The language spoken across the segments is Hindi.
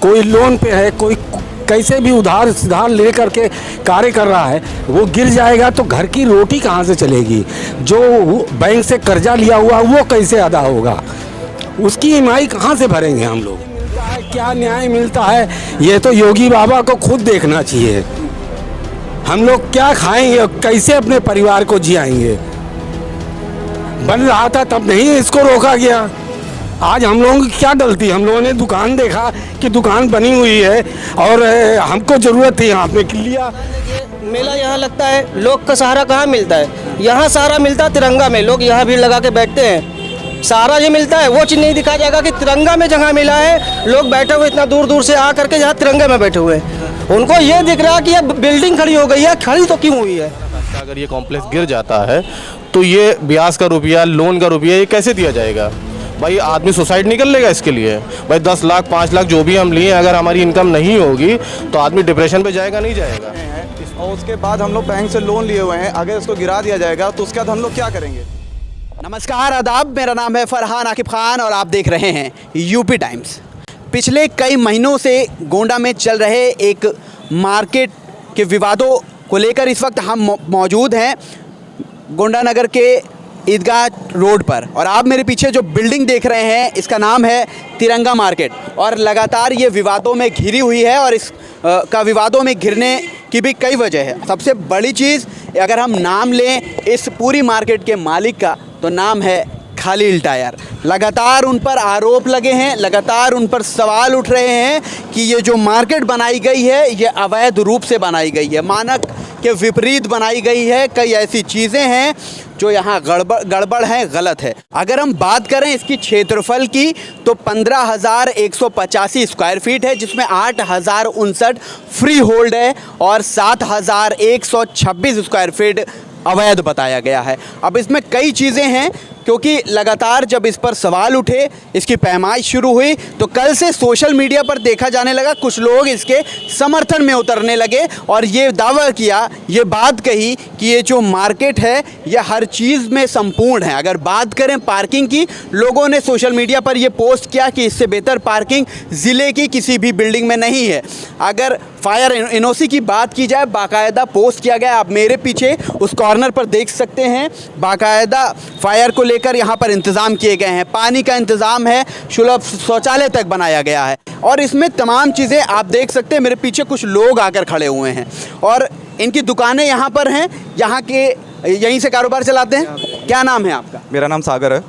कोई लोन पे है, कोई कैसे भी उधार लेकर के कार्य कर रहा है, वो गिर जाएगा तो घर की रोटी कहाँ से चलेगी? जो बैंक से कर्जा लिया हुआ वो कैसे अदा होगा? उसकी ईएमआई कहाँ से भरेंगे हम लोग? क्या न्याय मिलता है ये तो योगी बाबा को खुद देखना चाहिए। हम लोग क्या खाएंगे, कैसे अपने परिवार को जियाएंगे? बन रहा था तब नहीं इसको रोका गया। आज हम लोगों की क्या गलती? हम लोगों ने दुकान देखा कि दुकान बनी हुई है और हमको ज़रूरत थी, यहाँ पे लिया। मेला यहाँ लगता है, लोग का सहारा कहाँ मिलता है? यहाँ सहारा मिलता है तिरंगा में। लोग यहाँ भीड़ लगा के बैठते हैं, सहारा ये मिलता है। वो चीज़ नहीं दिखाया जाएगा कि तिरंगा में जगह मिला है, लोग बैठे हुए इतना दूर दूर से आ करके यहाँ तिरंगे में बैठे हुए हैं। उनको ये दिख रहा है कि ये बिल्डिंग खड़ी हो गई है, खड़ी तो क्यों हुई है? अगर ये कॉम्प्लेक्स गिर जाता है तो ये ब्याज का रुपया, लोन का रुपया ये कैसे दिया जाएगा? भाई आदमी सुसाइड नहीं कर लेगा इसके लिए? भाई 10 लाख 5 लाख जो भी हम लिए, अगर हमारी इनकम नहीं होगी तो आदमी डिप्रेशन पे जाएगा नहीं जाएगा? और उसके बाद हम लोग बैंक से लोन लिए हुए हैं, अगर इसको गिरा दिया जाएगा तो उसके बाद हम लोग क्या करेंगे? नमस्कार, आदाब। मेरा नाम है फरहान आकिब खान और आप देख रहे हैं यूपी टाइम्स। पिछले कई महीनों से गोंडा में चल रहे एक मार्केट के विवादों को लेकर इस वक्त हम मौजूद हैं गोंडा नगर के ईदगाह रोड पर। और आप मेरे पीछे जो बिल्डिंग देख रहे हैं इसका नाम है तिरंगा मार्केट और लगातार ये विवादों में घिरी हुई है और इस का विवादों में घिरने की भी कई वजह है। सबसे बड़ी चीज़ अगर हम नाम लें इस पूरी मार्केट के मालिक का तो नाम है खालिल टायर। लगातार उन पर आरोप लगे हैं, लगातार उन पर सवाल उठ रहे हैं कि ये जो मार्केट बनाई गई है ये अवैध रूप से बनाई गई है, मानक के विपरीत बनाई गई है। कई ऐसी चीज़ें हैं जो यहाँ गड़बड़ है, गलत है। अगर हम बात करें इसकी क्षेत्रफल की तो 15,185 स्क्वायर फीट है, जिसमें 8,059 फ्री होल्ड है और 7,126 स्क्वायर फीट अवैध बताया गया है। अब इसमें कई चीज़ें हैं क्योंकि लगातार जब इस पर सवाल उठे, इसकी पैमाइश शुरू हुई तो कल से सोशल मीडिया पर देखा जाने लगा कुछ लोग इसके समर्थन में उतरने लगे और ये दावा किया, ये बात कही कि ये जो मार्केट है ये हर चीज़ में संपूर्ण है। अगर बात करें पार्किंग की, लोगों ने सोशल मीडिया पर ये पोस्ट किया कि इससे बेहतर पार्किंग ज़िले की किसी भी बिल्डिंग में नहीं है। अगर फायर एनओसी की बात की जाए, बाकायदा पोस्ट किया गया, आप मेरे पीछे उस कॉर्नर पर देख सकते हैं, बाकायदा फायर को लेकर यहाँ पर इंतज़ाम किए गए हैं, पानी का इंतज़ाम है, सुलभ शौचालय तक बनाया गया है और इसमें तमाम चीज़ें आप देख सकते हैं। मेरे पीछे कुछ लोग आकर खड़े हुए हैं और इनकी दुकानें यहाँ पर हैं, यहाँ के यहीं से कारोबार चलाते हैं। क्या नाम है आपका? मेरा नाम सागर है।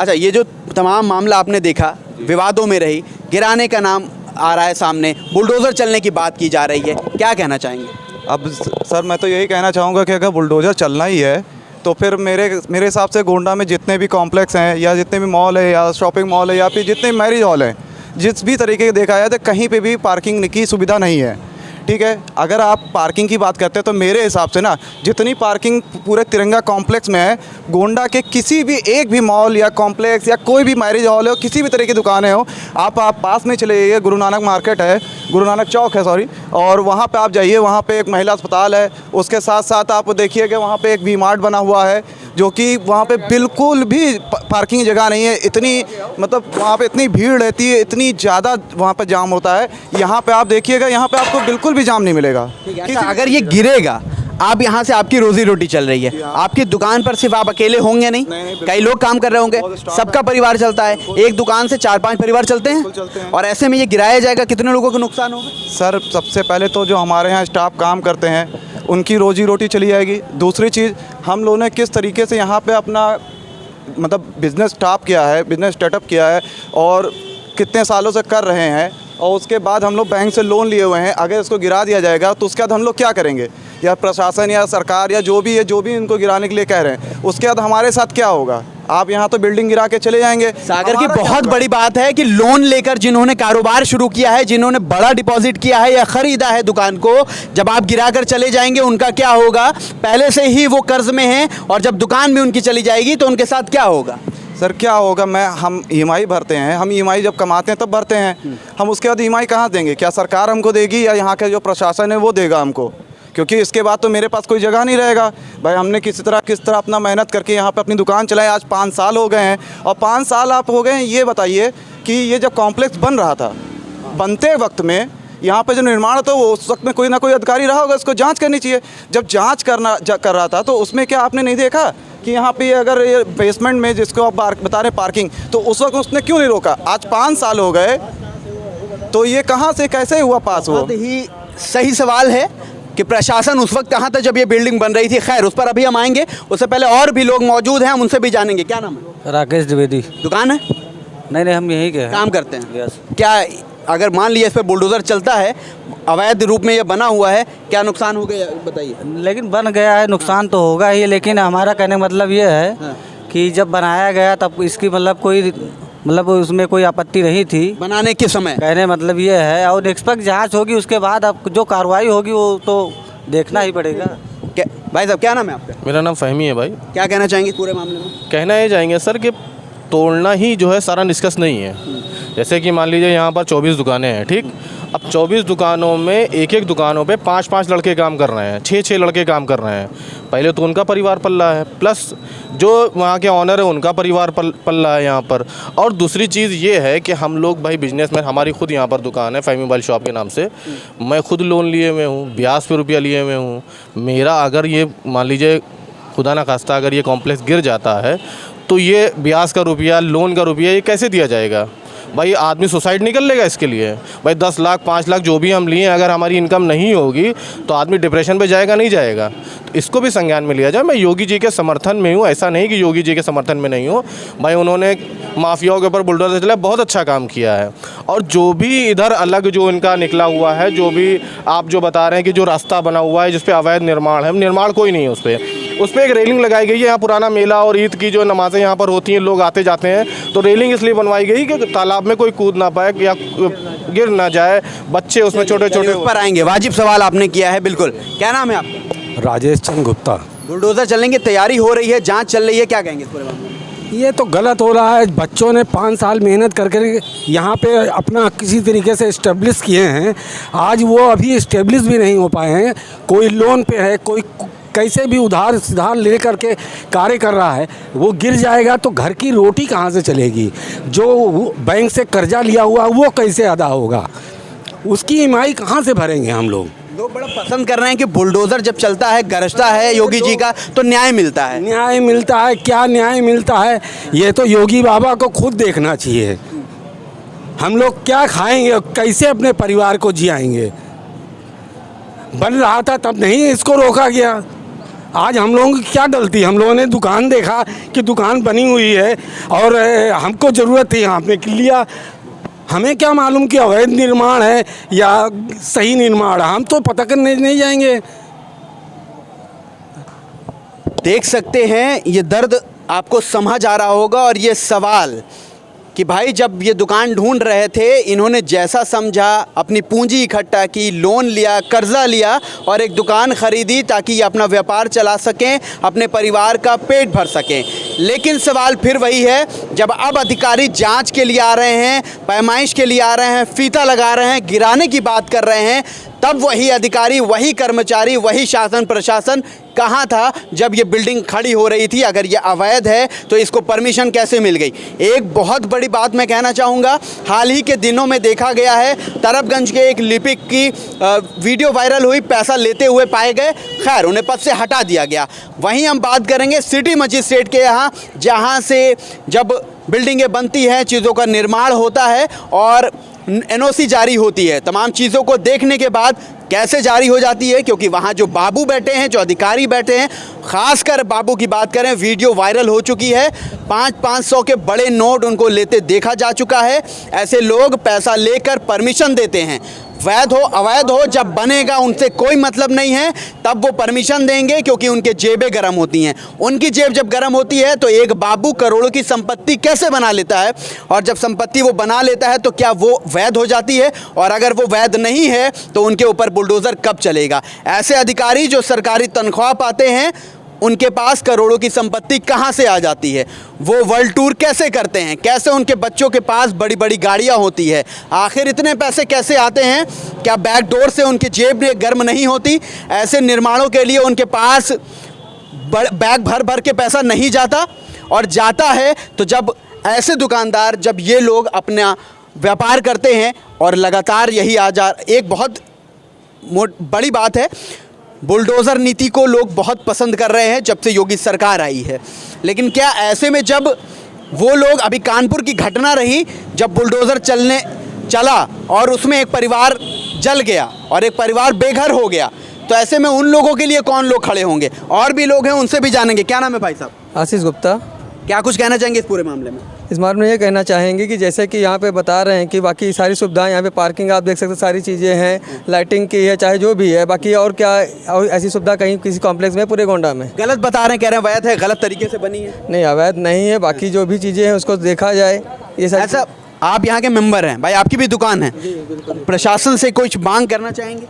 अच्छा, ये जो तमाम मामला आपने देखा, विवादों में रही, गिराने का नाम आ रहा है सामने, बुलडोज़र चलने की बात की जा रही है, क्या कहना चाहेंगे? अब सर मैं तो यही कहना चाहूँगा कि अगर बुलडोज़र चलना ही है तो फिर मेरे हिसाब से गोंडा में जितने भी कॉम्प्लेक्स हैं या जितने भी मॉल है या शॉपिंग मॉल है या फिर जितने मैरिज हॉल हैं, जिस भी तरीके से देखा जाए तो कहीं पे भी पार्किंग की सुविधा नहीं है। ठीक है, अगर आप पार्किंग की बात करते हैं तो मेरे हिसाब से ना जितनी पार्किंग पूरे तिरंगा कॉम्प्लेक्स में है, गोंडा के किसी भी एक भी मॉल या कॉम्प्लेक्स या कोई भी मैरिज हॉल हो, किसी भी तरह की दुकानें हो, आप पास में चले जाइए, गुरु नानक मार्केट है, गुरु नानक चौक है सॉरी, और वहाँ पे आप जाइए, वहाँ पे एक महिला अस्पताल है, उसके साथ साथ आप देखिए कि वहाँ पे एक वी मार्ट बना हुआ है जो कि वहाँ पे बिल्कुल भी पार्किंग जगह नहीं है। इतनी मतलब वहाँ पे इतनी भीड़ रहती है, इतनी ज़्यादा वहाँ पे जाम होता है। यहाँ पे आप देखिएगा, यहाँ पे आपको बिल्कुल भी जाम नहीं मिलेगा। अच्छा, अगर ये गिरेगा, आप यहाँ से आपकी रोजी रोटी चल रही है, आपकी दुकान पर सिर्फ आप अकेले होंगे नहीं, कई लोग काम कर रहे होंगे, सबका परिवार चलता है, एक दुकान से 4-5 परिवार चलते हैं और ऐसे में ये गिराया जाएगा, कितने लोगों को नुकसान होगा? सर सबसे पहले तो जो हमारे यहाँ स्टाफ काम करते हैं उनकी रोजी रोटी चली जाएगी। दूसरी चीज़, हम लोगों ने किस तरीके से यहाँ पे अपना मतलब बिज़नेस स्टार्ट किया है, बिज़नेस स्टार्टअप किया है और कितने सालों से कर रहे हैं, और उसके बाद हम लोग बैंक से लोन लिए हुए हैं। अगर इसको गिरा दिया जाएगा तो उसके बाद हम लोग क्या करेंगे? या प्रशासन या सरकार या जो भी है, जो भी इनको गिराने के लिए कह रहे हैं, उसके बाद हमारे साथ क्या होगा? आप यहाँ तो बिल्डिंग गिरा के चले जाएंगे। सागर की बहुत बड़ी बात है कि लोन लेकर जिन्होंने कारोबार शुरू किया है, जिन्होंने बड़ा डिपॉजिट किया है या ख़रीदा है दुकान को, जब आप गिरा कर चले जाएंगे उनका क्या होगा? पहले से ही वो कर्ज में हैं और जब दुकान भी उनकी चली जाएगी तो उनके साथ क्या होगा? सर क्या होगा, हम ईएमआई भरते हैं, हम ईएमआई जब कमाते हैं तब भरते हैं, हम उसके बाद ईएमआई कहाँ देंगे? क्या सरकार हमको देगी या यहाँ का जो प्रशासन है वो देगा हमको? क्योंकि इसके बाद तो मेरे पास कोई जगह नहीं रहेगा। भाई हमने किस तरह अपना मेहनत करके यहाँ पे अपनी दुकान चलाई, आज 5 साल हो गए हैं और 5 साल आप हो गए हैं। ये बताइए कि ये जब कॉम्प्लेक्स बन रहा था, बनते वक्त में यहाँ पे जो निर्माण तो वो उस वक्त में कोई ना कोई अधिकारी रहा होगा, उसको जांच करनी चाहिए। जब जांच कर रहा था तो उसमें क्या आपने नहीं देखा कि यहाँ पे अगर ये बेसमेंट में जिसको आप बता रहे पार्किंग, तो उस वक्त उसने क्यों नहीं रोका? आज 5 साल हो गए तो ये कहाँ से कैसे हुआ पास? वो बहुत ही सही सवाल है कि प्रशासन उस वक्त कहाँ था जब ये बिल्डिंग बन रही थी। खैर उस पर अभी हम आएंगे, उससे पहले और भी लोग मौजूद हैं, हम उनसे भी जानेंगे। क्या नाम है? राकेश द्विवेदी। दुकान है? नहीं हम यहीं के हैं। काम करते हैं? यस। क्या अगर मान लिया इस पर बुलडोज़र चलता है, अवैध रूप में ये बना हुआ है, क्या नुकसान हो गया बताइए? लेकिन बन गया है, नुकसान तो होगा ही, लेकिन हमारा कहने का मतलब ये है कि जब बनाया गया तब इसकी मतलब उसमें कोई आपत्ति नहीं थी बनाने के समय। कहने मतलब ये है, और निष्पक्ष जांच होगी, उसके बाद अब जो कार्रवाई होगी वो तो देखना ही पड़ेगा। भाई साहब क्या नाम है आपका? मेरा नाम फ़हमी है भाई। क्या कहना चाहेंगे पूरे मामले में? कहना ये चाहेंगे सर कि तोड़ना ही जो है सारा निष्कर्ष नहीं है। जैसे कि मान लीजिए यहाँ पर 24 दुकानें हैं, ठीक। अब 24 दुकानों में एक दुकानों पे 5-5 लड़के काम कर रहे हैं, 6-6 लड़के काम कर रहे हैं। पहले तो उनका परिवार पल रहा है, प्लस जो वहाँ के ऑनर है उनका परिवार पल रहा है यहाँ पर। और दूसरी चीज़ ये है कि हम लोग भाई बिजनेसमैन, हमारी खुद यहाँ पर दुकान है फ़हमी मोबाइल शॉप के नाम से। मैं खुद लोन लिए हुए हूँ, ब्याज पे रुपया लिए हुए हूँ। मेरा अगर ये मान लीजिए खुदा ना खास्ता अगर ये कॉम्प्लेक्स गिर जाता है तो ये ब्याज का रुपया, लोन का रुपया, ये कैसे दिया जाएगा? भाई आदमी सुसाइड नहीं कर लेगा इसके लिए? भाई 10 लाख 5 लाख जो भी हम लिए, अगर हमारी इनकम नहीं होगी तो आदमी डिप्रेशन पे जाएगा नहीं जाएगा? तो इसको भी संज्ञान में लिया जाए। मैं योगी जी के समर्थन में हूँ, ऐसा नहीं कि योगी जी के समर्थन में नहीं हूँ। भाई उन्होंने माफियाओं के ऊपर बुलडोजर चला, बहुत अच्छा काम किया है। और जो भी इधर अलग जो इनका निकला हुआ है, जो भी आप जो बता रहे हैं कि जो रास्ता बना हुआ है जिस पे अवैध निर्माण है, निर्माण कोई नहीं है उस पर एक रेलिंग लगाई गई है। यहाँ पुराना मेला और ईद की जो नमाज़ें यहाँ पर होती हैं, लोग आते जाते हैं, तो रेलिंग इसलिए बनवाई गई कि तालाब में कोई कूद ना पाए या गिर ना जाए, बच्चे उसमें छोटे छोटे। ऊपर आएंगे, वाजिब सवाल आपने किया है। बिल्कुल। क्या नाम है आपका? राजेश चंद गुप्ता। बुलडोज़र चलने की तैयारी हो रही है, जांच चल रही है, क्या कहेंगे इस पूरे मामले में? ये तो गलत हो रहा है। बच्चों ने 5 साल मेहनत करके यहाँ पे अपना किसी तरीके से इस्टेब्लिश किए हैं, आज वो अभी इस्टेब्लिश भी नहीं हो पाए हैं। कोई लोन पे है, कोई कैसे भी उधार सिधार ले करके कार्य कर रहा है, वो गिर जाएगा तो घर की रोटी कहाँ से चलेगी? जो बैंक से कर्जा लिया हुआ वो कैसे अदा होगा? उसकी ईएमआई कहाँ से भरेंगे हम लोग? लोग बड़ा पसंद कर रहे हैं कि बुलडोज़र जब चलता है, गरजता है योगी जी का, तो न्याय मिलता है। न्याय मिलता है? क्या न्याय मिलता है? ये तो योगी बाबा को खुद देखना चाहिए। हम लोग क्या खाएंगे, कैसे अपने परिवार को जियाएंगे? बन रहा था तब नहीं इसको रोका गया। आज हम लोगों की क्या गलती? हम लोगों ने दुकान देखा कि दुकान बनी हुई है और हमको ज़रूरत थी, आपने लिया। हमें क्या मालूम कि अवैध निर्माण है या सही निर्माण है? हम तो पता करने नहीं जाएंगे। देख सकते हैं ये दर्द आपको समझ आ रहा होगा, और ये सवाल कि भाई जब ये दुकान ढूंढ रहे थे, इन्होंने जैसा समझा अपनी पूंजी इकट्ठा की, लोन लिया, कर्जा लिया और एक दुकान ख़रीदी ताकि ये अपना व्यापार चला सकें, अपने परिवार का पेट भर सकें। लेकिन सवाल फिर वही है, जब अब अधिकारी जांच के लिए आ रहे हैं, पैमाइश के लिए आ रहे हैं, फीता लगा रहे हैं, गिराने की बात कर रहे हैं, तब वही अधिकारी, वही कर्मचारी, वही शासन प्रशासन कहाँ था जब ये बिल्डिंग खड़ी हो रही थी? अगर ये अवैध है तो इसको परमिशन कैसे मिल गई? एक बहुत बड़ी बात मैं कहना चाहूँगा, हाल ही के दिनों में देखा गया है, तरफगंज के एक लिपिक की वीडियो वायरल हुई, पैसा लेते हुए पाए गए, खैर उन्हें पद से हटा दिया गया। वहीं हम बात करेंगे सिटी मजिस्ट्रेट के यहाँ, जहाँ से जब बिल्डिंगें बनती हैं, चीज़ों का निर्माण होता है और एनओसी जारी होती है, तमाम चीज़ों को देखने के बाद कैसे जारी हो जाती है, क्योंकि वहाँ जो बाबू बैठे हैं, जो अधिकारी बैठे हैं, ख़ासकर बाबू की बात करें, वीडियो वायरल हो चुकी है, 500-500 के बड़े नोट उनको लेते देखा जा चुका है। ऐसे लोग पैसा लेकर परमिशन देते हैं, वैध हो अवैध हो, जब बनेगा उनसे कोई मतलब नहीं है, तब वो परमिशन देंगे क्योंकि उनके जेबें गर्म होती हैं। उनकी जेब जब गर्म होती है तो एक बाबू करोड़ों की संपत्ति कैसे बना लेता है, और जब संपत्ति वो बना लेता है तो क्या वो वैध हो जाती है? और अगर वो वैध नहीं है तो उनके ऊपर बुलडोज़र कब चलेगा? ऐसे अधिकारी जो सरकारी तनख्वाह पाते हैं, उनके पास करोड़ों की संपत्ति कहाँ से आ जाती है? वो वर्ल्ड टूर कैसे करते हैं? कैसे उनके बच्चों के पास बड़ी बड़ी गाड़ियाँ होती है? आखिर इतने पैसे कैसे आते हैं? क्या बैक डोर से उनकी जेब में गर्म नहीं होती? ऐसे निर्माणों के लिए उनके पास बैग भर भर के पैसा नहीं जाता, और जाता है तो जब ऐसे दुकानदार, जब ये लोग अपना व्यापार करते हैं और लगातार यही एक बहुत बड़ी बात है, बुलडोज़र नीति को लोग बहुत पसंद कर रहे हैं जब से योगी सरकार आई है। लेकिन क्या ऐसे में जब वो लोग, अभी कानपुर की घटना रही जब बुलडोज़र चला और उसमें एक परिवार जल गया और एक परिवार बेघर हो गया, तो ऐसे में उन लोगों के लिए कौन लोग खड़े होंगे? और भी लोग हैं, उनसे भी जानेंगे। क्या नाम है भाई साहब? आशीष गुप्ता। क्या कुछ कहना चाहेंगे इस पूरे मामले में? इस मामले में ये कहना चाहेंगे कि जैसे कि यहाँ पे बता रहे हैं कि बाकी सारी सुविधाएं यहाँ पे, पार्किंग आप देख सकते हैं, सारी चीज़ें हैं, लाइटिंग की है, चाहे जो भी है, बाकी और क्या और ऐसी सुविधा कहीं किसी कॉम्प्लेक्स में पूरे गोंडा में? गलत बता रहे हैं, कह रहे हैं अवैध है, गलत तरीके से बनी है। नहीं, अवैध नहीं है, बाकी जो भी चीज़ें हैं उसको देखा जाए। ये सब ऐसा, आप यहाँ के मेंबर हैं भाई, आपकी भी दुकान है, प्रशासन से कुछ मांग करना चाहेंगे?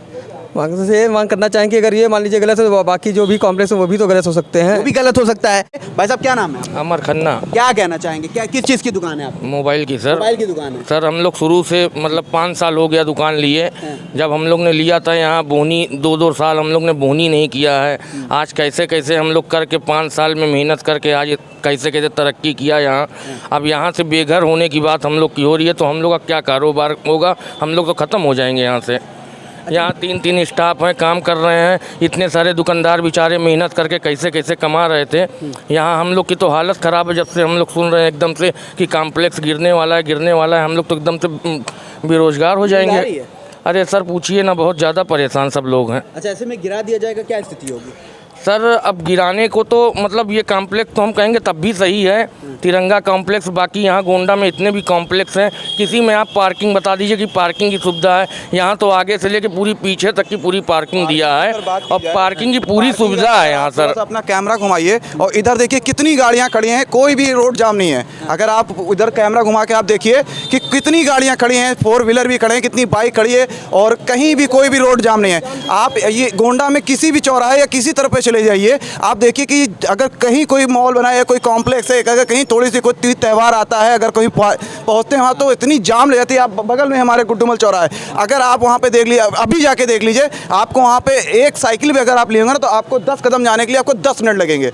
मांग करना चाहेंगे, अगर ये मान लीजिए गलत है तो बाकी जो भी कॉम्प्लेक्स है वो भी तो गलत हो सकते हैं। वो भी गलत हो सकता है। भाई साहब क्या नाम है? अमर खन्ना। क्या कहना चाहेंगे? क्या किस चीज़ की दुकान है आपकी? मोबाइल की सर। मोबाइल की दुकान है सर, हम लोग शुरू से मतलब 5 साल हो गया दुकान लिए। जब हम लोग ने लिया था यहाँ बोनी 2-2 साल हम लोग ने बोनी नहीं किया है। आज कैसे कैसे हम लोग करके 5 साल में मेहनत करके आज कैसे कैसे तरक्की किया यहाँ। अब यहाँ से बेघर होने की बात हम लोग की हो रही है, तो हम लोग का क्या कारोबार होगा? हम लोग तो ख़त्म हो जाएंगे यहाँ से। यहाँ 3-3 स्टाफ हैं, काम कर रहे हैं। इतने सारे दुकानदार बेचारे मेहनत करके कैसे कैसे कमा रहे थे। यहाँ हम लोग की तो हालत ख़राब है। जब से हम लोग सुन रहे हैं एकदम से कि कॉम्प्लेक्स गिरने वाला है, हम लोग तो एकदम से बेरोजगार हो जाएंगे। अरे सर पूछिए ना, बहुत ज़्यादा परेशान सब लोग हैं। अच्छा, ऐसे में गिरा दिया जाएगा, क्या स्थिति होगी? सर अब गिराने को तो मतलब ये कॉम्प्लेक्स तो हम कहेंगे तब भी सही है, तिरंगा कॉम्प्लेक्स। बाकी यहाँ गोंडा में इतने भी कॉम्प्लेक्स हैं, किसी में आप पार्किंग बता दीजिए कि पार्किंग की सुविधा है। यहाँ तो आगे से लेके पूरी पीछे तक की पूरी पार्किंग दिया है और पार्किंग की पूरी सुविधा है यहाँ सर। अपना कैमरा घुमाइए और इधर देखिए कितनी गाड़ियाँ खड़ी हैं, कोई भी रोड जाम नहीं है। अगर आप इधर कैमरा घुमा के आप देखिए कि कितनी गाड़ियाँ खड़ी हैं, 4 व्हीलर भी खड़े हैं, कितनी बाइक खड़ी है और कहीं भी कोई भी रोड जाम नहीं है। आप ये गोंडा में किसी भी चौराहे या किसी तरफ पे चले जाइए, आप देखिए कि अगर कहीं कोई मॉल बना है, कोई कॉम्प्लेक्स है, अगर कहीं थोड़ी सी कोई त्यौहार आता है, अगर कहीं पहुंचते हैं वहाँ तो इतनी जाम ले जाती है। आप बगल में हमारे गुड्डूमल चौराहा है, अगर आप वहाँ पे देख लीजिए, अभी जाके देख लीजिए, आपको वहाँ पे एक साइकिल भी अगर आप लेंगे ना तो आपको 10 कदम जाने के लिए आपको 10 मिनट लगेंगे।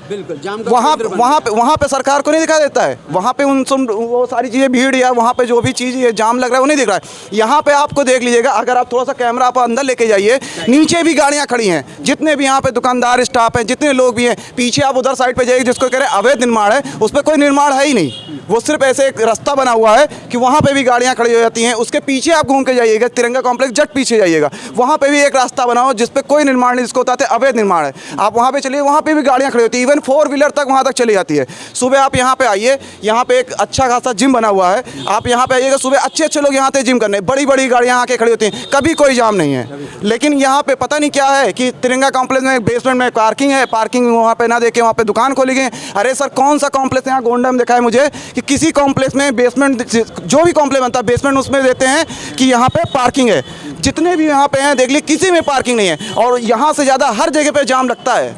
वहाँ पे सरकार को नहीं दिखा देता है, वहाँ पे वो सारी चीज़ें भीड़ या वहाँ पे जो भी चीज़ जाम लग रहा है वो नहीं दिख रहा है। यहाँ पे आपको देख लीजिएगा, अगर आप थोड़ा सा कैमरा आप अंदर लेके जाइए, नीचे भी गाड़ियाँ खड़ी हैं, जितने भी यहाँ पे दुकानदार स्टाफ हैं, जितने लोग भी हैं। पीछे आप उधर साइड पे जाइए जिसको कह रहे हैं अवैध निर्माण है, उस पर कोई निर्माण है ही नहीं, वो सिर्फ ऐसे एक रास्ता बना हुआ है कि वहाँ पे भी गाड़ियाँ खड़ी हो जाती हैं। उसके पीछे आप घूम के जाइएगा, तिरंगा कॉम्प्लेक्स जट पीछे जाइएगा, वहाँ पे भी एक रास्ता बना हो जिस पे कोई निर्माण नहीं, जिसको बताते हैं अवैध निर्माण है। आप वहाँ पे चलिए, वहाँ पे भी गाड़ियाँ खड़ी होती है, इवन 4 व्हीलर तक वहाँ तक चली जाती है। सुबह आप यहाँ पे आइए, यहाँ पे एक अच्छा खासा जिम बना हुआ है, आप यहाँ पे आइएगा, सुबह अच्छे लोग यहाँ पे जिम करने, बड़ी बड़ी गाड़ियाँ आके खड़ी होती हैं, कभी कोई जाम नहीं है। लेकिन यहाँ पे पता नहीं क्या है कि तिरंगा कॉम्प्लेक्स में बेसमेंट में पार्किंग है, पार्किंग वहाँ पे ना देखे वहाँ पे दुकान खोली गई। अरे सर, कौन सा कॉम्प्लेक्स यहाँ गोंडा में दिखा है मुझे कि किसी कॉम्प्लेक्स में बेसमेंट, जो भी कॉम्प्लेक्स बनता है बेसमेंट उसमें देते हैं कि यहाँ पे पार्किंग है। जितने भी यहाँ पे हैं देख लीजिए, किसी में पार्किंग नहीं है और यहाँ से ज़्यादा हर जगह पे जाम लगता है।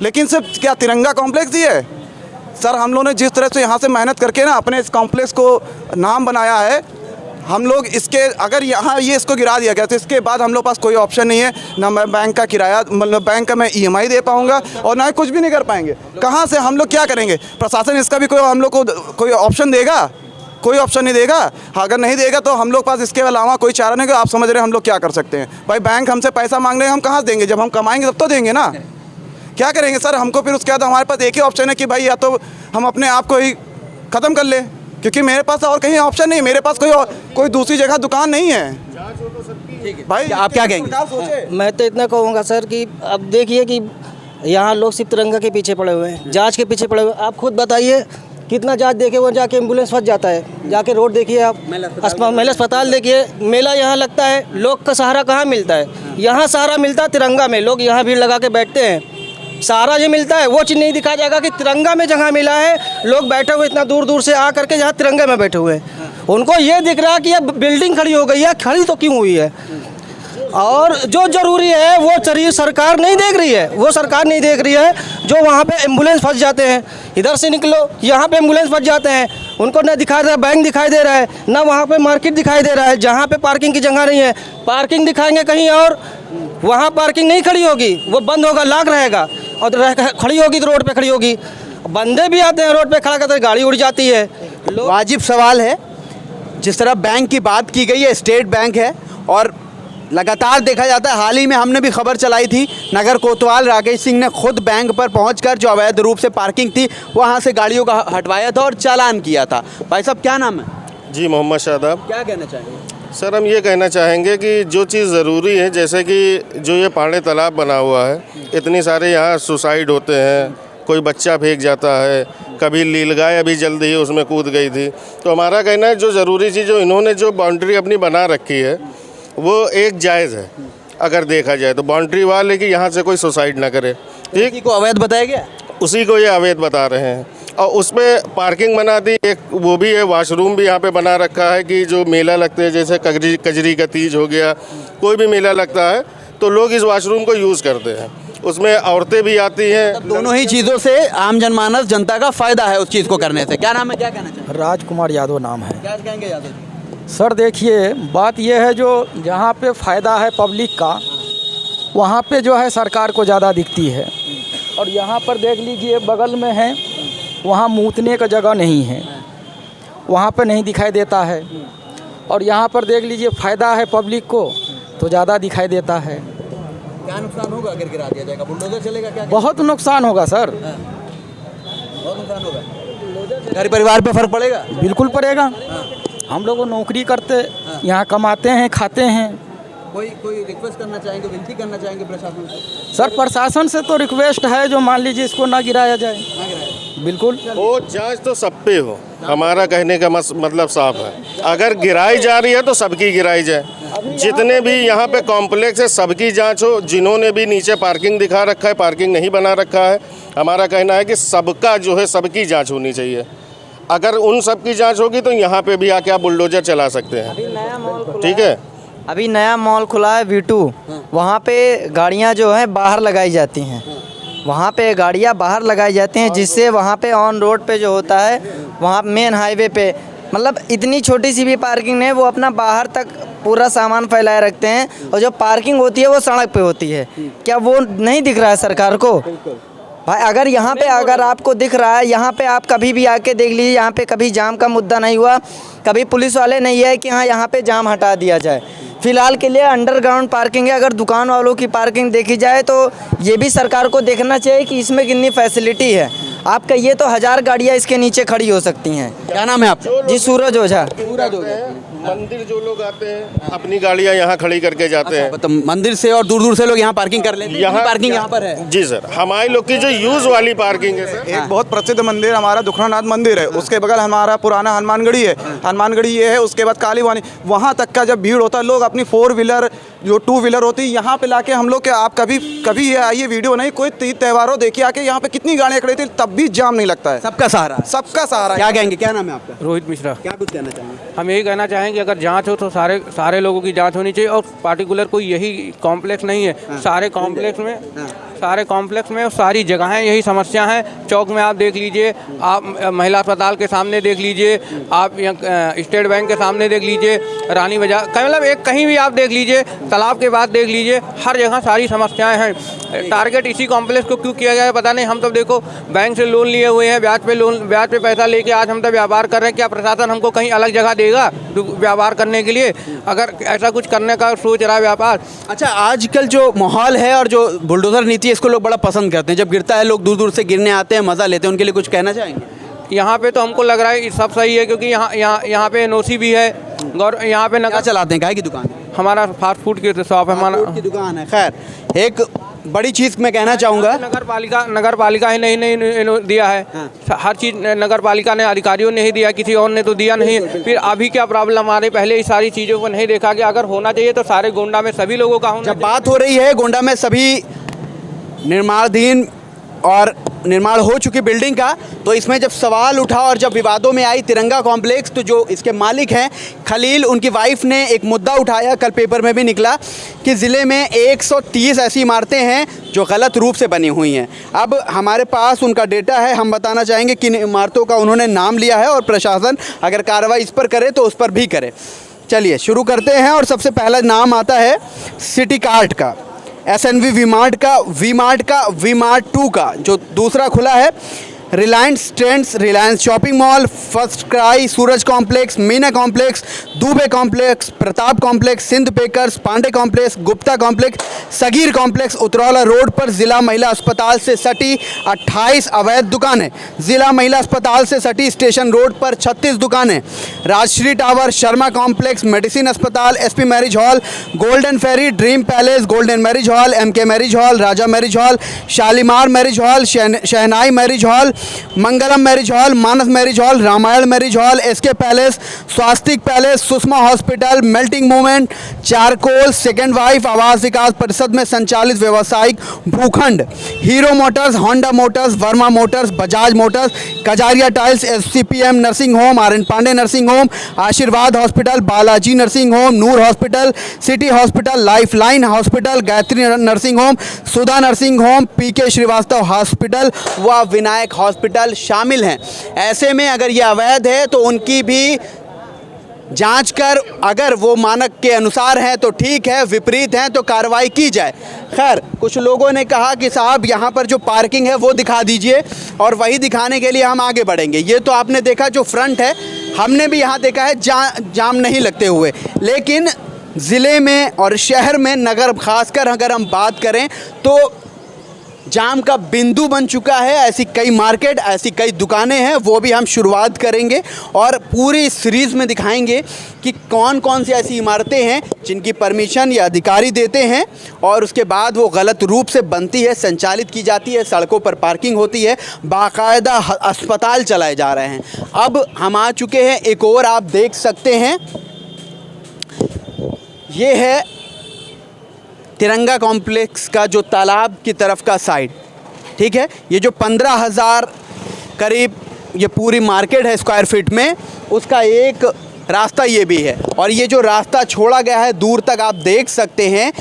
लेकिन सिर्फ क्या तिरंगा कॉम्प्लेक्स ही है? सर, हम लोगों ने जिस तरह से यहाँ से मेहनत करके ना अपने इस कॉम्प्लेक्स को नाम बनाया है, हम लोग इसके अगर यहाँ ये इसको गिरा दिया गया तो इसके बाद हम लोग पास कोई ऑप्शन नहीं है, ना मैं बैंक का किराया, मतलब बैंक का मैं EMI दे पाऊँगा और ना ही कुछ भी नहीं कर पाएंगे। कहाँ से हम लोग क्या करेंगे? प्रशासन इसका भी कोई हम लोग को कोई ऑप्शन देगा? कोई ऑप्शन नहीं देगा। अगर नहीं देगा तो हम लोग पास इसके अलावा कोई चारा नहीं। आप समझ रहे हैं हम लोग क्या कर सकते हैं? भाई बैंक हमसे पैसा मांग रहे हैं, हम कहाँ से देंगे? जब हम कमाएंगे तब तो देंगे ना। क्या करेंगे सर? हमको फिर उसके बाद हमारे पास एक ही ऑप्शन है कि भाई या तो हम अपने आप को ही ख़त्म कर लें, क्योंकि मेरे पास और कहीं ऑप्शन नहीं, मेरे पास कोई दूसरी जगह दुकान नहीं है। भाई आप क्या कहेंगे? मैं तो इतना कहूँगा सर कि अब देखिए कि यहाँ लोग सिर्फ तिरंगा के पीछे पड़े हुए हैं, जांच के पीछे पड़े हुए हैं। आप खुद बताइए कितना जांच देखे वो जाके एम्बुलेंस फंस जाता है। जाके रोड देखिए आप, महिला अस्पताल देखिए, मेला यहाँ लगता है, लोग का सहारा कहाँ मिलता है? यहाँ सहारा मिलता है तिरंगा में। लोग यहाँ भीड़ लगा के बैठते हैं, सहारा जो मिलता है वो चीज़ नहीं दिखाया जाएगा कि तिरंगा में जगह मिला है। लोग बैठे हुए इतना दूर दूर से आ करके जहाँ तिरंगे में बैठे हुए हैं, उनको ये दिख रहा है कि ये बिल्डिंग खड़ी हो गई है, खड़ी तो क्यों हुई है? और जो ज़रूरी है वो सरकार नहीं देख रही है, वो सरकार नहीं देख रही है। जो वहाँ पे एम्बुलेंस फंस जाते हैं, इधर से निकलो यहाँ पे एम्बुलेंस फंस जाते हैं, उनको न दिखाई दे रहा बैंक दिखाई दे रहा है, ना वहाँ पे मार्केट दिखाई दे रहा है। जहाँ पे पार्किंग की जगह नहीं है, पार्किंग दिखाएंगे कहीं और, वहाँ पार्किंग नहीं खड़ी होगी, वो बंद होगा, लॉक रहेगा और खड़ी होगी तो रोड पे खड़ी होगी। बंदे भी आते हैं रोड पे खड़ा करते, गाड़ी उड़ जाती है। वाजिब सवाल है, जिस तरह बैंक की बात की गई है, स्टेट बैंक है और लगातार देखा जाता है। हाल ही में हमने भी खबर चलाई थी, नगर कोतवाल राकेश सिंह ने खुद बैंक पर पहुंचकर जो अवैध रूप से पार्किंग थी वहां से गाड़ियों का हटवाया था और चालान किया था। भाई साहब क्या नाम है? जी मोहम्मद शादाब। क्या कहना चाहेंगे? सर हम ये कहना चाहेंगे कि जो चीज़ ज़रूरी है, जैसे कि जो ये पाड़े तालाब बना हुआ है, इतनी सारे यहाँ सुसाइड होते हैं, कोई बच्चा फेंक जाता है, कभी नीलगाय अभी जल्दी ही उसमें कूद गई थी। तो हमारा कहना है जो ज़रूरी चीज़ जो इन्होंने जो बाउंड्री अपनी बना रखी है वो एक जायज़ है। अगर देखा जाए तो बाउंड्री वाले कि यहाँ से कोई सुसाइड ना करे, ठीक, को अवैध बताया गया, उसी को ये अवैध बता रहे हैं। और उसमें पार्किंग बना दी, एक वो भी है, वॉशरूम भी यहाँ पे बना रखा है कि जो मेला लगते हैं, जैसे कजरी का तीज हो गया, कोई भी मेला लगता है तो लोग इस वॉशरूम को यूज़ करते हैं, उसमें औरतें भी आती हैं। दोनों ही चीज़ों से आम जनमानस जनता का फायदा है उस चीज़ को करने से। क्या नाम है, क्या कहना चाहिए? राजकुमार यादव नाम है। क्या कहेंगे यादव जी? सर देखिए, बात यह है जो जहाँ पे फ़ायदा है पब्लिक का वहाँ पे जो है सरकार को ज़्यादा दिखती है, और यहाँ पर देख लीजिए बगल में है, वहाँ मूतने का जगह नहीं है, वहाँ पे नहीं दिखाई देता है। और यहाँ पर देख लीजिए फ़ायदा है पब्लिक को तो ज़्यादा दिखाई देता है। क्या नुकसान होगा अगर गिरा दिया जाएगा? बुलडोजर चलेगा क्या? बहुत नुकसान होगा सर, बहुत नुकसान होगा। घर परिवार पे फर्क पड़ेगा? बिल्कुल पड़ेगा। हम लोग नौकरी करते यहाँ कमाते हैं, खाते हैं। कोई रिक्वेस्ट करना चाहेंगे, विनती करना चाहेंगे प्रशासन से? सर प्रशासन से तो रिक्वेस्ट है जो मान लीजिए इसको ना गिराया जाए। बिल्कुल, वो जांच तो सब पे हो, हमारा कहने का मतलब साफ है। अगर गिराई जा रही है तो सबकी गिराई जाए, जितने भी यहाँ पे कॉम्प्लेक्स है सबकी जांच हो। जिन्होंने भी नीचे पार्किंग दिखा रखा है, पार्किंग नहीं बना रखा है, हमारा कहना है कि सबका जो है सबकी जांच होनी चाहिए। अगर उन सब की जांच होगी तो यहाँ पे भी आके आप बुलडोजर चला सकते हैं, ठीक है। अभी नया मॉल खुला है V2, वहाँ पे गाड़ियाँ जो हैं बाहर लगाई जाती हैं, वहाँ पे गाड़ियाँ बाहर लगाई जाती हैं, जिससे वहाँ पे ऑन रोड पे जो होता है वहाँ मेन हाईवे पे मतलब इतनी छोटी सी भी पार्किंग नहीं, वो अपना बाहर तक पूरा सामान फैलाए रखते हैं, और जो पार्किंग होती है वो सड़क पे होती है। क्या वो नहीं दिख रहा है सरकार को? भाई अगर यहाँ पे अगर आपको दिख रहा है, यहाँ पे आप कभी भी आके देख लीजिए, यहाँ पे कभी जाम का मुद्दा नहीं हुआ, कभी पुलिस वाले नहीं है कि हाँ यहाँ पे जाम हटा दिया जाए। फ़िलहाल के लिए अंडरग्राउंड पार्किंग है। अगर दुकान वालों की पार्किंग देखी जाए तो ये भी सरकार को देखना चाहिए कि इसमें कितनी फैसिलिटी है। आप कहिए तो 1000 गाड़ियाँ इसके नीचे खड़ी हो सकती हैं। क्या नाम है आपका? जी सूरज ओझा। मंदिर जो लोग आते हैं अपनी गाड़ियाँ यहाँ खड़ी करके जाते हैं। तो मंदिर से और दूर दूर से लोग यहाँ पार्किंग कर लेते हैं। यहाँ पार्किंग यहाँ पर है? जी सर, हमारे लोग की जो यूज़ वाली पार्किंग है सर। एक बहुत प्रसिद्ध मंदिर हमारा दुखनानाथ मंदिर है, उसके बगल हमारा पुराना हनुमानगढ़ी है, हनुमानगढ़ी ये है, उसके बाद कालीवानी, वहाँ तक का जब भीड़ होता है लोग अपनी 4 व्हीलर जो 2 व्हीलर होती है यहाँ पे लाके हम लोग के, आप कभी ये आइए वीडियो नहीं, कोई तीज त्योहारों देखिए आके यहाँ पे कितनी गाड़ियाँ खड़ी थी तब भी जाम नहीं लगता है। सबका सहारा, सबका सहारा। क्या कहेंगे, क्या नाम है आपका? रोहित मिश्रा। क्या कुछ कहना चाहेंगे? हम यही कहना चाहेंगे अगर जांच हो तो सारे लोगों की जांच होनी चाहिए, और पार्टिकुलर कोई यही कॉम्प्लेक्स नहीं है। सारे कॉम्प्लेक्स में सारी जगहें यही समस्या हैं। चौक में आप देख लीजिए, आप महिला अस्पताल के सामने देख लीजिए, आप स्टेट बैंक के सामने देख लीजिए, रानी बाजार, मतलब एक कहीं भी आप देख लीजिए, तालाब के बाद देख लीजिए, हर जगह सारी समस्याएं हैं। टारगेट इसी कॉम्प्लेक्स को क्यों किया गया है पता नहीं। हम तो देखो बैंक से लोन लिए हुए हैं, ब्याज पे पैसा लेके आज हम तो व्यापार कर रहे हैं। क्या प्रशासन हमको कहीं अलग जगह देगा व्यापार करने के लिए, अगर ऐसा कुछ करने का सोच रहा है व्यापार? अच्छा, आजकल जो माहौल है और जो बुलडोजर नीति है इसको लोग बड़ा पसंद करते हैं। जब गिरता है लोग दूर दूर से गिरने आते हैं, मज़ा लेते हैं, उनके लिए कुछ कहना चाहेंगे? यहाँ पे तो हमको लग रहा है सब सही है, क्योंकि यहाँ पे NOC भी है, यहाँ पे क्या चलाते हैं? काय की दुकान? हमारा फास्ट फूड की शॉप है, हमारा की दुकान है। खैर, एक बड़ी चीज़ मैं कहना चाहूँगा, नगर पालिका ही नहीं दिया है। हर चीज़ नगर पालिका ने, अधिकारियों ने ही दिया, किसी और ने तो दिया नहीं। फिर अभी क्या प्रॉब्लम आ रही, पहले इस सारी चीज़ों को नहीं देखा कि अगर होना चाहिए तो सारे गोंडा में सभी लोगों का होना। जब बात हो रही है गोंडा में सभी निर्माणाधीन और निर्माण हो चुकी बिल्डिंग का, तो इसमें जब सवाल उठा और जब विवादों में आई तिरंगा कॉम्प्लेक्स, तो जो इसके मालिक हैं खलील, उनकी वाइफ ने एक मुद्दा उठाया, कल पेपर में भी निकला, कि ज़िले में 130 ऐसी इमारतें हैं जो गलत रूप से बनी हुई हैं। अब हमारे पास उनका डेटा है, हम बताना चाहेंगे किन इमारतों का उन्होंने नाम लिया है, और प्रशासन अगर कार्रवाई इस पर करे तो उस पर भी करे। चलिए शुरू करते हैं, और सबसे पहला नाम आता है सिटी कार्ट का, SNV वी मार्ट का, वी मार्ट 2 का जो दूसरा खुला है, Reliance Trends, Reliance Shopping Mall, First Cry, Suraj Complex, Meena Complex, Dubey Complex, Pratap Complex, Sindh Bakers, Pandey Complex, Gupta Complex, Sagir Complex, Utraula Road पर जिला महिला अस्पताल से सटी 28 अवैध दुकानें, जिला महिला अस्पताल से सटी स्टेशन रोड पर 36 दुकानें, Rajshree Tower, Sharma Complex, medicine अस्पताल, SP Marriage Hall, Golden Ferry, Dream Palace, Golden Marriage Hall, MK Marriage Hall, Raja Marriage Hall, Shalimar Marriage Hall, Shehnai Marriage Hall, Mangalam Marriage Hall, Manas Marriage Hall, Ramayan Marriage Hall, SK Palace, Swastik Palace, Sushma Hospital, Melting Moment, Charcoal, Second Wife, आवास विकास परिषद में संचालित व्यावसायिक भूखंड, Hero Motors, Honda Motors, Verma Motors, Bajaj Motors, Kajaria Tiles, एससीपीएम nursing Home, RN Pandey Nursing Home, Ashirwad Hospital, Balaji Nursing Home, Noor Hospital, City Hospital, Life Line Hospital, Gayatri Nursing Home, Sudha Nursing Home, PK Shrivastava Hospital व विनायक हॉस्पिटल शामिल हैं। ऐसे में अगर ये अवैध है तो उनकी भी जांच कर अगर वो मानक के अनुसार हैं तो ठीक है, विपरीत हैं तो कार्रवाई की जाए। खैर, कुछ लोगों ने कहा कि साहब यहाँ पर जो पार्किंग है वो दिखा दीजिए, और वही दिखाने के लिए हम आगे बढ़ेंगे। ये तो आपने देखा जो फ्रंट है, हमने भी यहाँ देखा है जाम नहीं लगते हुए, लेकिन ज़िले में और शहर में नगर खासकर अगर हम बात करें तो जाम का बिंदु बन चुका है। ऐसी कई मार्केट, ऐसी कई दुकानें हैं, वो भी हम शुरुआत करेंगे और पूरी सीरीज़ में दिखाएंगे कि कौन कौन सी ऐसी इमारतें हैं जिनकी परमिशन या अधिकारी देते हैं और उसके बाद वो गलत रूप से बनती है, संचालित की जाती है, सड़कों पर पार्किंग होती है, बाकायदा अस्पताल चलाए जा रहे हैं। अब हम आ चुके हैं एक और, आप देख सकते हैं, ये है तिरंगा कॉम्प्लेक्स का जो तालाब की तरफ का साइड, ठीक है। ये जो 15,000 करीब ये पूरी मार्केट है स्क्वायर फीट में, उसका एक रास्ता ये भी है, और ये जो रास्ता छोड़ा गया है दूर तक आप देख सकते हैं,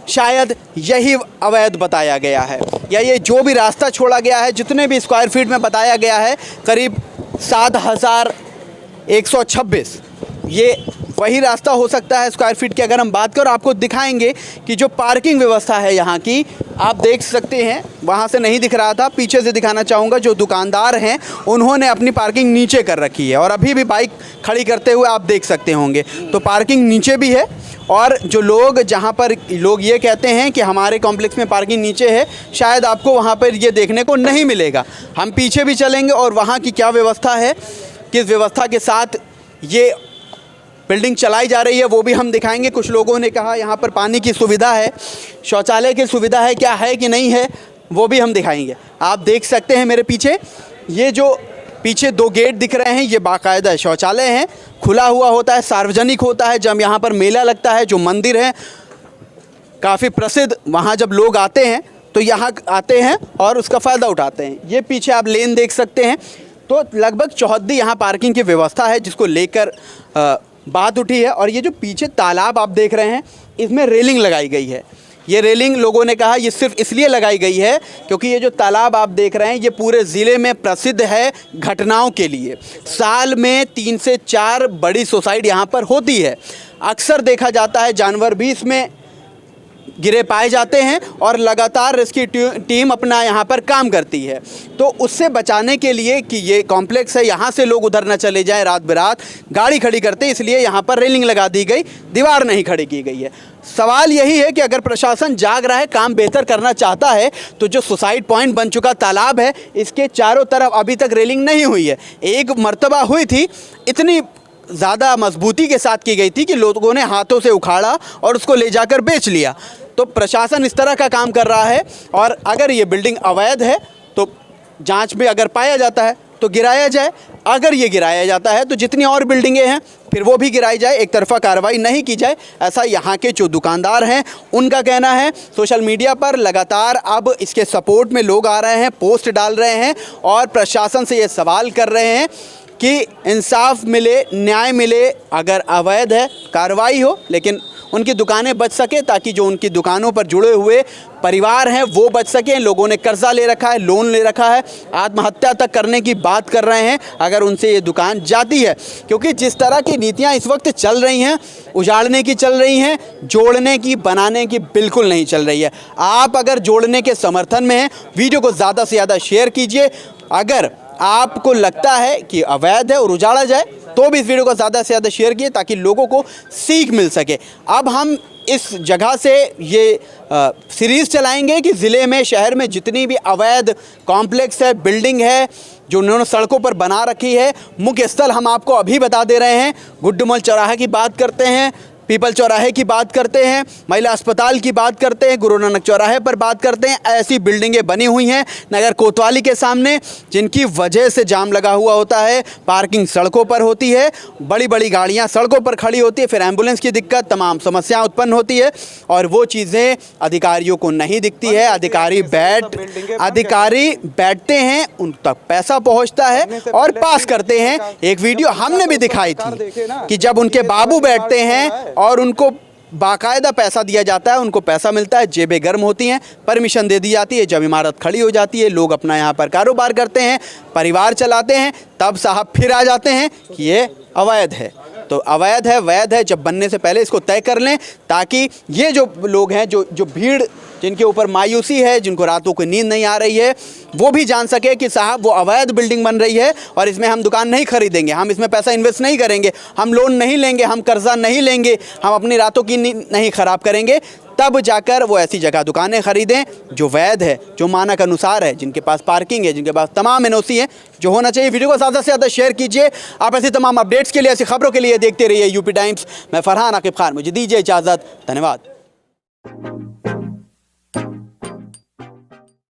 शायद यही अवैध बताया गया है, या ये जो भी रास्ता छोड़ा गया है जितने भी स्क्वायर फीट में बताया गया है करीब 7,126, ये वही रास्ता हो सकता है स्क्वायर फीट की। अगर हम बात करें, आपको दिखाएंगे कि जो पार्किंग व्यवस्था है यहाँ की, आप देख सकते हैं, वहाँ से नहीं दिख रहा था, पीछे से दिखाना चाहूँगा। जो दुकानदार हैं उन्होंने अपनी पार्किंग नीचे कर रखी है, और अभी भी बाइक खड़ी करते हुए आप देख सकते होंगे, तो पार्किंग नीचे भी है। और जो लोग, जहाँ पर लोग ये कहते हैं कि हमारे कॉम्प्लेक्स में पार्किंग नीचे है, शायद आपको वहाँ पर ये देखने को नहीं मिलेगा। हम पीछे भी चलेंगे और वहाँ की क्या व्यवस्था है, किस व्यवस्था के साथ ये बिल्डिंग चलाई जा रही है, वो भी हम दिखाएंगे। कुछ लोगों ने कहा यहाँ पर पानी की सुविधा है, शौचालय की सुविधा है, क्या है कि नहीं है, वो भी हम दिखाएंगे। आप देख सकते हैं मेरे पीछे, ये जो पीछे 2 गेट दिख रहे हैं, ये बाकायदा शौचालय हैं, खुला हुआ होता है, सार्वजनिक होता है। जब यहाँ पर मेला लगता है, जो मंदिर है काफ़ी प्रसिद्ध, वहाँ जब लोग आते हैं तो यहाँ आते हैं और उसका फ़ायदा उठाते हैं। ये पीछे आप लेन देख सकते हैं, तो लगभग 14 यहाँ पार्किंग की व्यवस्था है, जिसको लेकर बात उठी है। और ये जो पीछे तालाब आप देख रहे हैं, इसमें रेलिंग लगाई गई है। ये रेलिंग लोगों ने कहा ये सिर्फ इसलिए लगाई गई है क्योंकि ये जो तालाब आप देख रहे हैं, ये पूरे ज़िले में प्रसिद्ध है घटनाओं के लिए। साल में 3 से 4 बड़ी सुसाइड यहाँ पर होती है। अक्सर देखा जाता है जानवर भी इसमें गिरे पाए जाते हैं, और लगातार रेस्क्यू टीम अपना यहाँ पर काम करती है। तो उससे बचाने के लिए कि ये कॉम्प्लेक्स है, यहाँ से लोग उधर न चले जाएं रात बिरात गाड़ी खड़ी करते, इसलिए यहाँ पर रेलिंग लगा दी गई, दीवार नहीं खड़ी की गई है। सवाल यही है कि अगर प्रशासन जाग रहा है, काम बेहतर करना चाहता है, तो जो सुसाइड पॉइंट बन चुका तालाब है, इसके चारों तरफ अभी तक रेलिंग नहीं हुई है। एक मर्तबा हुई थी, इतनी ज़्यादा मजबूती के साथ की गई थी कि लोगों ने हाथों से उखाड़ा और उसको ले जाकर बेच लिया। तो प्रशासन इस तरह का काम कर रहा है, और अगर ये बिल्डिंग अवैध है तो जांच में अगर पाया जाता है तो गिराया जाए। अगर ये गिराया जाता है तो जितनी और बिल्डिंगें हैं फिर वो भी गिराई जाए, एक तरफा कार्रवाई नहीं की जाए, ऐसा यहाँ के जो दुकानदार हैं उनका कहना है। सोशल मीडिया पर लगातार अब इसके सपोर्ट में लोग आ रहे हैं, पोस्ट डाल रहे हैं और प्रशासन से ये सवाल कर रहे हैं कि इंसाफ मिले, न्याय मिले। अगर अवैध है कार्रवाई हो, लेकिन उनकी दुकानें बच सके, ताकि जो उनकी दुकानों पर जुड़े हुए परिवार हैं वो बच सकें। लोगों ने कर्जा ले रखा है, लोन ले रखा है, आत्महत्या तक करने की बात कर रहे हैं अगर उनसे ये दुकान जाती है, क्योंकि जिस तरह की नीतियां इस वक्त चल रही हैं, उजाड़ने की चल रही हैं, जोड़ने की, बनाने की बिल्कुल नहीं चल रही है। आप अगर जोड़ने के समर्थन में हैं, वीडियो को ज़्यादा से ज़्यादा शेयर कीजिए। अगर आपको लगता है कि अवैध है और उजाड़ा जाए तो भी इस वीडियो को ज़्यादा से ज़्यादा शेयर किए ताकि लोगों को सीख मिल सके। अब हम इस जगह से ये सीरीज़ चलाएंगे कि ज़िले में, शहर में जितनी भी अवैध कॉम्प्लेक्स है, बिल्डिंग है जो उन्होंने सड़कों पर बना रखी है, मुख्य स्थल हम आपको अभी बता दे रहे हैं। गुड्डूमल चौराहे की बात करते हैं, पीपल चौराहे की बात करते हैं, महिला अस्पताल की बात करते हैं, गुरु नानक चौराहे पर बात करते हैं। ऐसी बिल्डिंगें बनी हुई हैं नगर कोतवाली के सामने जिनकी वजह से जाम लगा हुआ होता है, पार्किंग सड़कों पर होती है, बड़ी बड़ी गाड़ियां सड़कों पर खड़ी होती है, फिर एम्बुलेंस की दिक्कत, तमाम समस्याएं उत्पन्न होती है और वो चीज़ें अधिकारियों को नहीं दिखती है। अधिकारी बैठते हैं, उन तक पैसा पहुंचता है और पास करते हैं। एक वीडियो हमने भी दिखाई थी कि जब उनके बाबू बैठते हैं और उनको बाकायदा पैसा दिया जाता है, उनको पैसा मिलता है, जेबें गर्म होती हैं, परमिशन दे दी जाती है, जब इमारत खड़ी हो जाती है, लोग अपना यहाँ पर कारोबार करते हैं, परिवार चलाते हैं, तब साहब फिर आ जाते हैं कि ये अवैध है। तो अवैध है, वैध है, जब बनने से पहले इसको तय कर लें ताकि ये जो लोग हैं, जो भीड़ जिनके ऊपर मायूसी है, जिनको रातों को नींद नहीं आ रही है, वो भी जान सके कि साहब वो अवैध बिल्डिंग बन रही है और इसमें हम दुकान नहीं खरीदेंगे, हम इसमें पैसा इन्वेस्ट नहीं करेंगे, हम लोन नहीं लेंगे, हम कर्जा नहीं लेंगे, हम अपनी रातों की नींद नहीं ख़राब करेंगे। तब जाकर वो ऐसी जगह दुकानें खरीदें जो वैध है, जो मानक अनुसार है, जिनके पास पार्किंग है, जिनके पास तमाम एनओसी है, जो होना चाहिए। वीडियो को ज़्यादा से ज़्यादा शेयर कीजिए। आप ऐसी तमाम अपडेट्स के लिए, ऐसी खबरों के लिए देखते रहिए यूपी टाइम्स। मैं फरहान आकिब खान, मुझे दीजिए इजाज़त। धन्यवाद।